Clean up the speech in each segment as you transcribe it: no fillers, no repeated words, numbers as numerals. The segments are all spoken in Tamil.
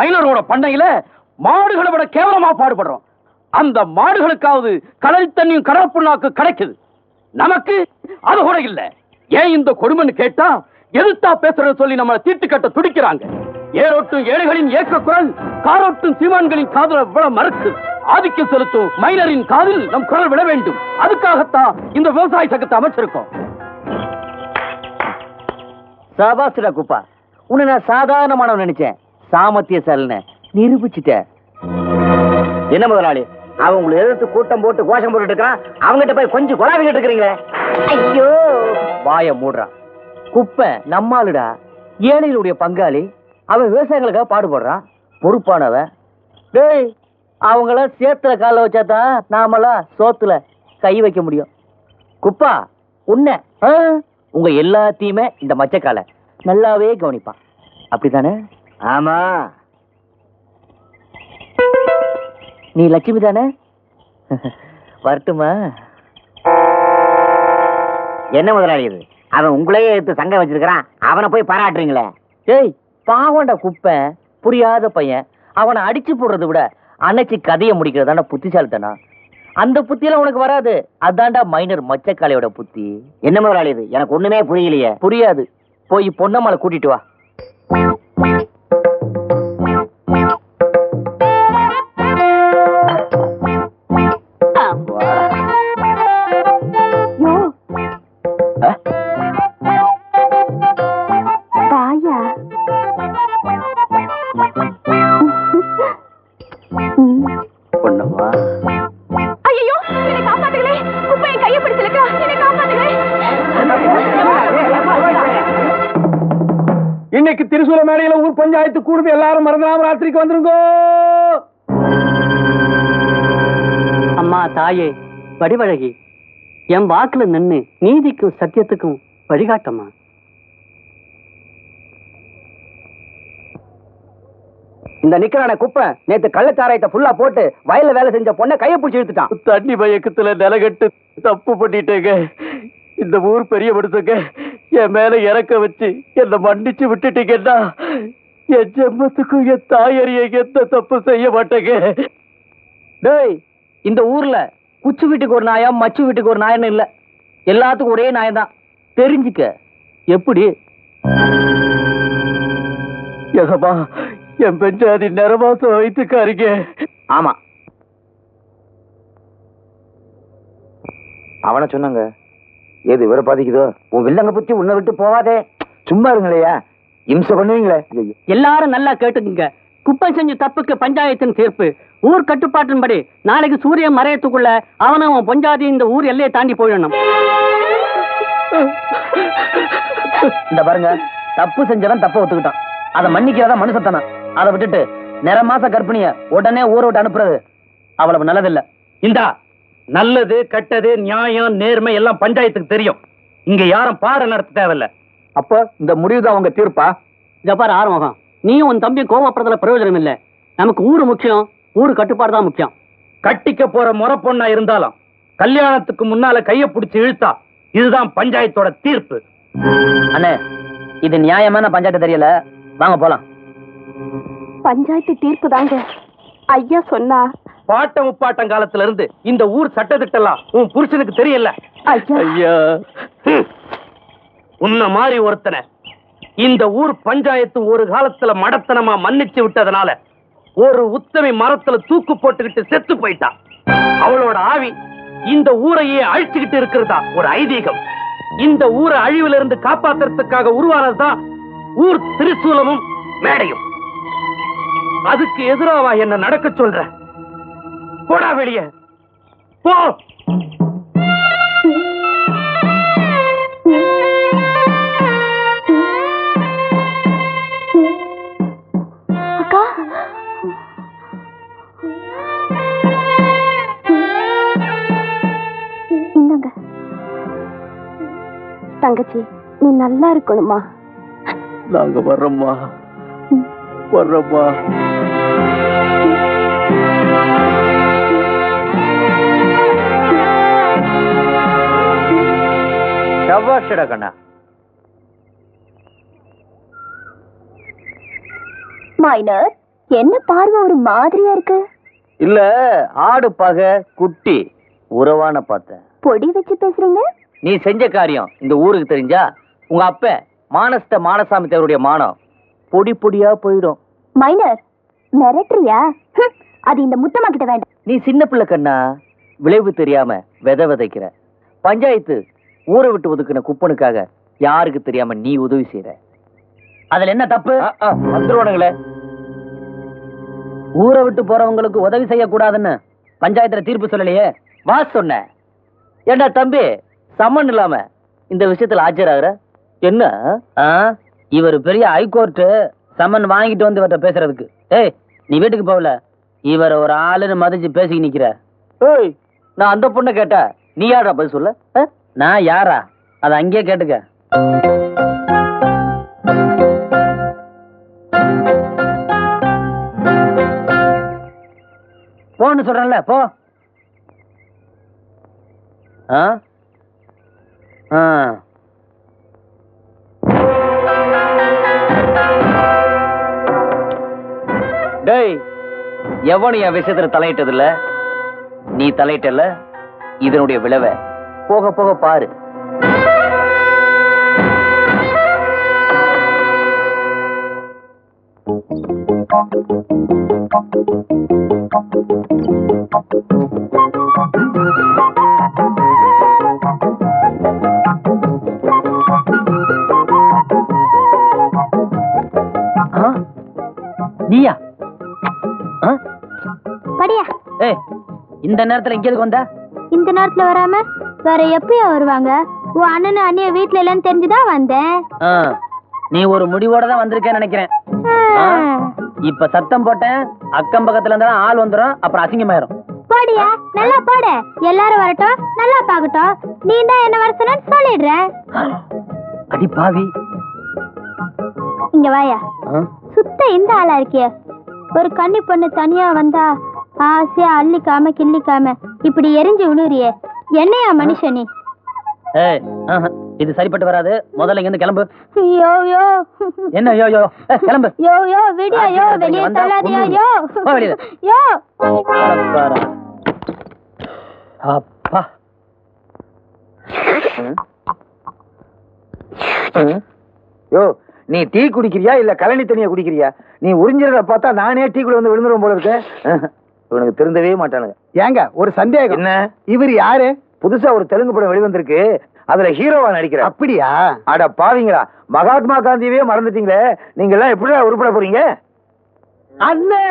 மைனரோட பண்ணையில மாடுகளை விட கேவலமா பாடுபடுறோம். அந்த மாடுகளுக்காவது கடல் தண்ணியும் கடல் புண்ணாக்கு கிடைக்குது, நமக்கு அது கூட இல்ல. ஏன் இந்த கொடுமைன்னு கேட்டா எதிர்த்தா பேசுறத சொல்லி நம்மளை தீட்டு கட்ட துடிக்கிறாங்க. ஏரோட்டும் ஏழைகளின் ஏக்க குரல் காரோட்டும் சீமான்களின் காதல விட மறுக்கு. ஆதிக்கம் செலுத்தும் மைனரின் காதில் நம் குரல் விட வேண்டும். அதுக்காகத்தான் இந்த விவசாய சங்கத்தை அமைச்சிருக்கோம். சபாஸ்டா குப்பா, உன்னை நான் சாதாரணமானவன் நினைச்சேன். சாமர்த்தியசாலின்னு நிரூபிச்சுட்ட. என்ன முதலாளி, அவன் உங்களை எதிர்த்து கூட்டம் போட்டு கோஷம் போட்டு இருக்கான், அவங்ககிட்ட போய் கொஞ்சம் கொலாவிக்கிட்டு இருக்கிறீங்களே. ஐயோ, வாய மூடுறான். குப்பை நம்மாளுடா, ஏழைகளுடைய பங்காளி. அவன் விவசாயிகளுக்காக பாடுபடுறான், பொறுப்பானவன். டேய், அவங்கள சேத்துல கால வச்சாதான் நாமெல்லாம் சோத்துல கை வைக்க முடியும். குப்பா, உன்னை உங்க எல்லாத்தையுமே இந்த மச்சக்கால நல்லாவே கவனிப்பான், அப்படித்தானே? ஆமா. நீ லட்சுமி தானே? வரட்டுமா? என்ன முதலாளி இது, அவன் உங்களையே எடுத்து சங்கம் வச்சிருக்கிறான், அவனை போய் பாராட்டுறீங்களே. ஏய், பாவண்டா குப்பை, புரியாத பையன். அவனை அடிச்சு போடுறதை விட அன்னைக்கு கதையை முடிக்கிறதாண்டா புத்திசாலித்தனா. அந்த புத்தியெல்லாம் உனக்கு வராது. அதான்டா மைனர் மச்சக்காலையோட புத்தி. என்ன முதலாளி இது, எனக்கு ஒண்ணுமே புரியலையே. புரியாது, போய் பொன்னம்மாளை கூட்டிட்டு வா. இன்னைக்கு திருசூல மேடையில ஊர் பஞ்சாயத்து கூடுது, எல்லாரும் மறந்துடாம ராத்திரிக்கு வந்துருங்கோ. அம்மா தாயே வடிவழகி, என் வாக்குல நின்னு நீதிக்கும் சத்தியத்துக்கும் வழிகாட்டம்மா. இந்த நிக்கிறான குப்பை நேத்து கள்ளச்சாராயத்தை ஃபுல்லா போட்டு வயல்ல வேலை செஞ்ச பொண்ணை கையை பிடிச்சி இழுத்துட்டான். தண்ணி மயக்கத்துல நிலகட்டு தப்பு பண்ணிட்டேங்க. இந்த ஊர் பெரிய மனுஷங்க என் மேல இறக்க வச்சு என்ன மன்னிச்சு விட்டுட்டீங்கன்னா என் ஜென்மத்துக்கும் என் தாயறிய எந்த தப்பு செய்ய மாட்டேங்க. டேய், இந்த ஊர்ல குச்சி வீட்டுக்கு ஒரு நாயா மச்சு வீட்டுக்கு ஒரு நாயன்னு இல்ல, எல்லாத்துக்கும் ஒரே நாயம்தான், தெரிஞ்சுக்க. எப்படி? எசமா, என் பெஞ்சாதி நிறமாசம் வைத்துக்காரிங்க. ஆமா, அவனை சொன்னாங்க. ஏது இவரை பாதிக்குதோ? உன் வில்லங்க புத்தி உன்னை விட்டு போவாதே. சும்மா இருங்களையா, இம்சை பண்ணுவீங்களே. எல்லாரும் நல்லா கேட்டுக்குங்க. குப்பை செஞ்ச தப்புக்கு பஞ்சாயத்தின் தீர்ப்பு. ஊர் கட்டுப்பாட்டின்படி நாளைக்கு சூரியன் மறையத்துக்குள்ள அவனும் பஞ்சாதி இந்த ஊர் எல்லையை தாண்டி போயிடணும். இந்த பாருங்க, தப்பு செஞ்சவன் தப்ப ஒத்துக்கிட்டான், அதை மன்னிக்கிறதா மனுஷத்தனா. அதை விட்டுட்டு நிற மாச கர்ப்பிணிய உடனே ஊரை விட்டு அனுப்புறது அவ்வளவு நல்லதில்லை. இந்தா, நல்லது கெட்டது நியாயம் நேர்மை எல்லாம் பஞ்சாயத்துக்கு தெரியும். இங்க யாரும் பாடம் நடத்த தேவையில்ல. அப்ப இந்த முடிவுதான் அவங்க தீர்ப்பா? ஜப்பார் ஆரம்பம், நீயும் உன் தம்பி கோவப்படுறதுல பிரயோஜனம் இல்லை. நமக்கு ஊரு முக்கியம், ஊரு கட்டுப்பாடு தான் முக்கியம். கட்டிக்க போற முறை பொண்ணா இருந்தாலும் கல்யாணத்துக்கு முன்னால கைய பிடிச்சு இழுத்தா இதுதான் பஞ்சாயத்தோட தீர்ப்பு. அண்ணே, இது நியாயமான பஞ்சாயத்து தெரியல, வாங்க போலாம். பஞ்சாயத்து தீர்ப்பு தாங்க ஐயா சொன்னா. பாட்ட முப்பாட்டம் காலத்துல இருந்து இந்த ஊர் சட்டத்திட்டெல்லாம் உன் புருஷனுக்கு தெரியல. ஐயா, உன்ன மாதிரி ஒருத்தனை இந்த ஊர் பஞ்சாயத்து ஒரு காலத்துல மடத்தனமா மன்னிச்சு விட்டதனால ஒரு உத்தமி மரத்துல தூக்கு போட்டுக்கிட்டு செத்து போயிட்டா. அவளோட ஆவி இந்த ஊரையே அழிச்சுக்கிட்டு இருக்கிறதா ஒரு ஐதீகம். இந்த ஊரை அழிவுல இருந்து காப்பாத்துறதுக்காக உருவானதுதான் ஊர் திரிசூலமும் மேடையும். அதுக்கு எதிராவா என்ன நடக்க சொல்ற? போடா வெளியே போ. அக்கா, இந்தாங்க. தங்கச்சி, நீ நல்லா இருக்கணுமா? நாங்க வர்றோம்மா, வர்றோம்மா. கண்ணா, மைனர், என்ன பார்வை ஒரு மாதிரியா இருக்கு? இல்ல, ஆடு பகை குட்டி உறவான பார்த்தேன். பொடி வச்சு பேசுறீங்க? நீ செஞ்ச காரியம் இந்த ஊருக்கு தெரிஞ்சா உங்க அப்ப மானஸ்த மானசாமி தேவருடைய மானம் பொடி பொடியா போயிடும். மைனர் மிரட்டுறியா? அது இந்த முத்தம்மா கிட்ட வேண்டாம். நீ சின்ன பிள்ளை கண்ணா, விளைவு தெரியாம விதை விதைக்கிற. பஞ்சாயத்து ஊரை விட்டு ஒதுக்குன குப்பனுக்காக யாருக்கு தெரியாம நீ உதவி செய்யற. அதுல என்ன தப்பு? வந்துருவானுங்களே. ஊரை விட்டு போறவங்களுக்கு உதவி செய்யக்கூடாதுன்னு பஞ்சாயத்துல தீர்ப்பு சொல்லலையே, வா சொன்ன. ஏண்டா தம்பி, சம்மன் இல்லாம இந்த விஷயத்துல ஆஜராகிற என்ன? இவர் பெரிய ஹைகோர்ட் சம்மன் வாங்கிட்டு வந்து இவர்கிட்ட பேசுறதுக்கு. ஏய், நீ வீட்டுக்கு போகல, இவர் ஒரு ஆளுன்னு மதிச்சு பேசி நிக்கிற. ஏய், நான் அந்த பொண்ணை கேட்டா நீ யாரா பதில் சொல்ல? நான் யாரா? அதை அங்கேயே கேட்டுக்க. போன்னு சொல்றேன்ல, போ. டேய், எவனு என் விஷயத்துல தலையிட்டதில்ல, நீ தலையிட்டல. இதனுடைய விளைவை போக போக பாரு. நீயா? படியா. ஏய், இந்த நேரத்துல இங்க எதுக்கு வந்த? இந்த நேரத்துல வராம வேற எப்பயா வருவாங்க? உன் அண்ணனு அண்ணிய வீட்டுல இல்லன்னு தெரிஞ்சுதான் வந்தேன். நீ ஒரு முடிவோட தான் வந்திருக்கேன்னு நினைக்கிறேன். இப்ப சத்தம் போட்டேன், அக்கம் பக்கத்துல இருந்தா ஆள் வந்துடும், அப்புறம் அசிங்கமாயிரும். போடியா, நல்லா போட. எல்லாரும் வரட்டும், நல்லா பாக்கட்டும். நீ தான் என்ன வர சொன்னு சொல்லிடுறேன். அடி பாவி, இங்க வாயா. சுத்த இந்த ஆளா இருக்கிய. ஒரு கன்னி பொண்ணு தனியா வந்தா ஆசையா அள்ளிக்காம கிள்ளிக்காம இப்படி எரிஞ்சு விழுறியே, என்னையா மனுஷனி? இது சரிப்பட்டு வராது. முதல்ல இங்க இருந்து கிளம்பு. யோ யோ, என்ன யோ யோ? கிளம்பு. யோ யோ, விடியா. யோ, வெளியே தள்ளாதியா. யோ யோ. அப்பா, யோ, நீ டீ குடிக்கிறியா இல்ல கழனி தண்ணியா குடிக்கிறியா? நீ உறிஞ்சிறத பார்த்தா நானே டீக்குள்ள வந்து விழுந்துரும் போல இருக்கேன். இவனுக்கு திருந்தவே மாட்டானுங்க. ஏங்க, ஒரு சந்தேகம். என்ன? இவர் யாரு? புதுசா ஒரு தெலுங்கு படம் வெளிவந்திருக்கு, அதுல ஹீரோவா நடிக்கிற. அப்படியா? அட பாவீங்களா, மகாத்மா காந்தியவே மறந்துட்டீங்களே. நீங்க எல்லாம் எப்படி உருப்பட போறீங்க? அண்ணே,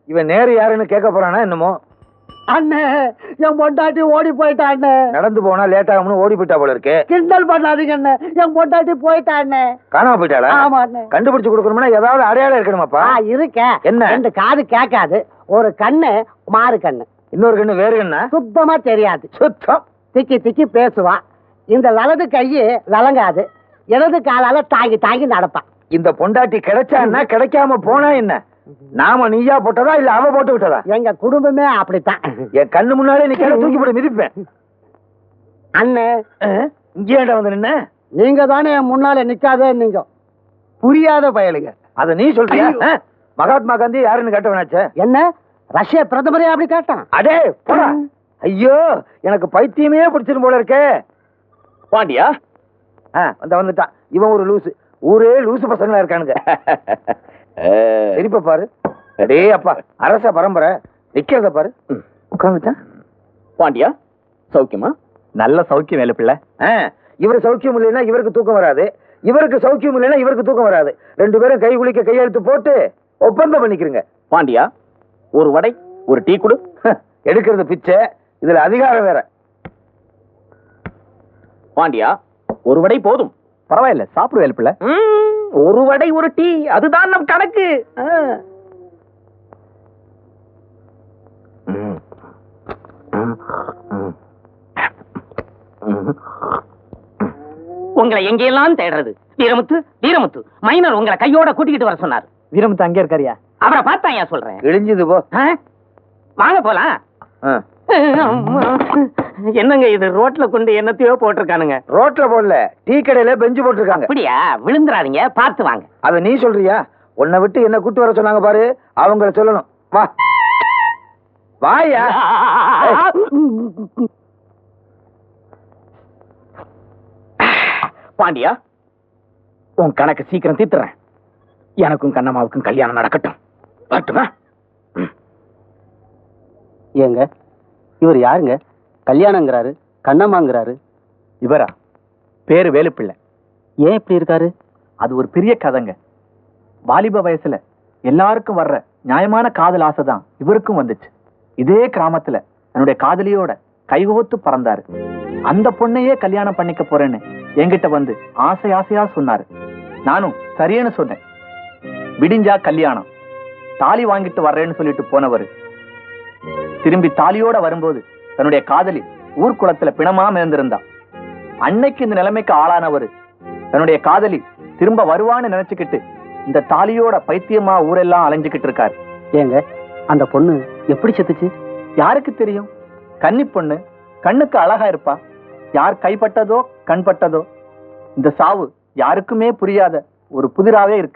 இவன் நேரு யாருன்னு கேட்க போறானா என்னமோ? அண்ணே, என் பொண்டாட்டி ஓடி போயிட்டா அண்ணே. நடந்து போனா லேட் ஆகும்னு ஓடி போயிட்டா போல இருக்கு. கிண்டல் பண்ணாதீங்க அண்ணே, என் பொண்டாட்டி போயிட்டா அண்ணே. காணாம போயிட்டாளா? ஆமா அண்ணே. கண்டுபிடிச்சு கொடுக்கணும்னா ஏதாவது அடையாளம் இருக்கணுமாப்பா? இருக்கேன். என்ன? ரெண்டு காது கேட்காது, ஒரு கண்ணு மாறு கண்ணு, இன்னொரு கண்ணு வேறு கண்ணா? சுத்தமா தெரியாது. சுத்தம். திக்கி திக்கி பேசுவான். இந்த வலது கையு விளங்காது, இடது காலால தாங்கி தாங்கி நடப்பான். இந்த பொண்டாட்டி கிடைச்சான்னா கிடைக்காம போனா என்ன? நாம நீயா போட்டதா இல்ல அவ போட்டு விட்டதா? எங்க குடும்பமே அப்படித்தான். என் கண்ணு முன்னாலே நீ கிட்ட தூக்கி போட்டு மிதிப்பேன். அண்ணே, இங்கே வந்து நின்ன? நீங்க தானே என் முன்னால நிக்காதே. நீங்க புரியாத பயலுங்க. அத நீ சொல்றியா? மகாத்மா காந்தி யாருன்னு கேட்ட வேணாச்சே. என்ன, ரஷ்ய பிரதமரே அப்படி கேட்டான்? அடே போடா. ஐயோ, எனக்கு பைத்தியமே பிடிச்சிரும் போல இருக்கே. பாண்டியா வந்துட்டான். இவன் ஒரு லூசு. ஊரே லூசு பசங்களா இருக்கானுங்க. திருப்ப பாரு. அடே அப்பா, அரச பரம்பரை நிக்கிறத பாரு. உட்கார்ந்துட்டான். பாண்டியா, சௌக்கியமா? நல்ல சௌக்கியம் வேலை பிள்ளை. இவரு சௌக்கியம் இல்லைன்னா இவருக்கு தூக்கம் வராது, இவருக்கு சௌக்கியம் இல்லைன்னா இவருக்கு தூக்கம் வராது. ரெண்டு பேரும் கை குளிக்க கையெழுத்து போட்டு ஒப்பந்தம் பண்ணிக்கிறங்க. பாண்டியா, ஒரு வடை ஒரு டீ குடு. எடுக்கிறது பிச்சை, இதுல அதிகாரம் வேற. பாண்டியா, ஒரு வடை போதும். பரவாயில்ல, சாப்பிடுவேன் பிள்ளை. ஒரு வடை ஒரு டீ, அதுதான் நம் கணக்கு. உங்களை எங்கெல்லாம் தேடுறது? வீரமுத்து, வீரமுத்து, மைனர் உங்களை கையோட கூட்டிக்கிட்டு வர சொன்னார். வீரமுத்து அங்கே இருக்காரியா? அவரை பார்த்தா ஏன் சொல்றேன். இழிஞ்சது போ. வாங்க போலாம். என்னங்க இது, ரோட்ல கொண்டு என்னத்தையோ போட்டிருக்கானுங்க. ரோட்ல போடல, டீ கடையில பெஞ்சு போட்டிருக்காங்க. அப்படியா? விழுந்துறாதீங்க, பார்த்து வாங்க. அத நீ சொல்றியா? உன்னை விட்டு என்ன கூட்டு வர சொன்னாங்க பாரு, அவங்கள சொல்லணும். வா வாயா. பாண்டியா, உன் கணக்கு சீக்கிரம் தீர்த்துறேன். எனக்கும் கண்ணம்மாவுக்கும் கல்யாணம் நடக்கட்டும். வரட்டுமா? ஏங்க இவர் யாருங்க? கல்யாணங்கிறாரு, கண்ணம்மாங்கிறாரு. இவரா? பேரு வேலுப்பிள்ளை. ஏன் இப்படி இருக்காரு? அது ஒரு பெரிய கதைங்க. வாலிப வயசுல எல்லாருக்கும் வர்ற நியாயமான காதல் ஆசைதான் இவருக்கும் வந்துச்சு. இதே கிராமத்துல தன்னுடைய காதலியோட கைகோத்து பறந்தாரு. அந்த பொண்ணையே கல்யாணம் பண்ணிக்க போறேன்னு என்கிட்ட வந்து ஆசை ஆசையா சொன்னாரு. நானும் சரின்னு சொன்னேன். விடிஞ்சா கல்யாணம், தாலி வாங்கிட்டு வர்றேன்னு சொல்லிட்டு போனவரு திரும்பி தாலியோட வரும்போது தன்னுடைய காதலி ஊர்க்குளத்துல பிணமா மிதந்திருந்தா. அன்னைக்கு இந்த நிலைமைக்கு ஆளானவரு தன்னுடைய காதலி திரும்ப வருவான்னு நினைச்சுக்கிட்டு இந்த தாலியோட பைத்தியமா ஊரெல்லாம் அலைஞ்சுக்கிட்டு இருக்காரு. ஏங்க அந்த பொண்ணு எப்படி செத்துச்சு? யாருக்கு தெரியும்? கன்னி பொண்ணு, கண்ணுக்கு அழகா இருப்பா. யார் கைப்பட்டதோ கண்பட்டதோ, இந்த சாவு யாருக்குமே புரியாத ஒரு புதிராவே இருக்கு.